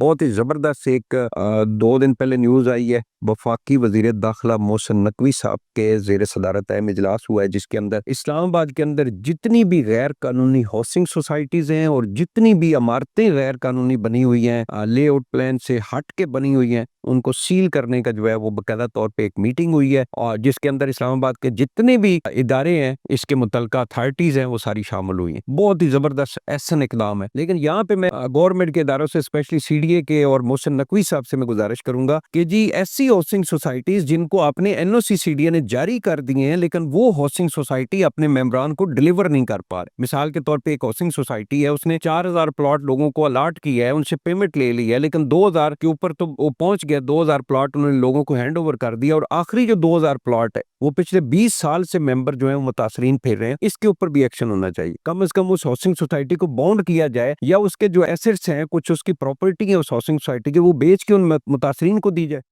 بہت ہی زبردست ایک 2 دن پہلے نیوز آئی ہے، وفاقی وزیر داخلہ محسن نقوی صاحب کے زیر صدارت اہم اجلاس ہوا ہے، جس کے اندر اسلام آباد کے اندر جتنی بھی غیر قانونی ہاؤسنگ سوسائٹیز ہیں اور جتنی بھی عمارتیں غیر قانونی بنی ہوئی ہیں، لے آؤٹ پلان سے ہٹ کے بنی ہوئی ہیں، ان کو سیل کرنے کا جو ہے وہ باقاعدہ طور پہ ایک میٹنگ ہوئی ہے، اور جس کے اندر اسلام آباد کے جتنے بھی ادارے ہیں، اس کے متعلقہ اتھارٹیز ہیں، وہ ساری شامل ہوئی ہیں۔ بہت ہی زبردست احسن اقدام ہے، لیکن یہاں پہ میں گورنمنٹ کے اداروں سے اسپیشلی سی ڈی اے کے اور محسن نقوی صاحب سے میں گزارش کروں گا کہ جی ایسی ہاؤسنگ سوسائٹیز جن کو آپ نے N O C C D A نے جاری کر دیے ہیں، لیکن وہ ہاؤسنگ سوسائٹی اپنے ممبران کو ڈلیور نہیں کر پا رہے۔ مثال کے طور پہ ایک ہاؤسنگ سوسائٹی ہے، اس نے 4000 پلاٹ لوگوں کو الاٹ کیا ہے، ان سے پیمنٹ لے لی ہے، لیکن 2000 کے اوپر تو وہ پہنچ گیا، 2000 پلاٹ انہوں نے لوگوں کو ہینڈ اوور کر دیا، اور آخری جو 2000 پلاٹ ہے وہ پچھلے 20 سال سے ممبر جو ہیں وہ متاثرین پھر رہے ہیں۔ اس کے اوپر بھی ایکشن ہونا چاہیے، کم از کم اس ہاؤسنگ سوسائٹی کو بانڈ کیا جائے، یا اس کے جو ایسٹس ہیں، کچھ اس کی پراپرٹی ہے اس ہاؤسنگ سوسائٹی کے، وہ بیچ کے ان متاثرین کو دی جائے۔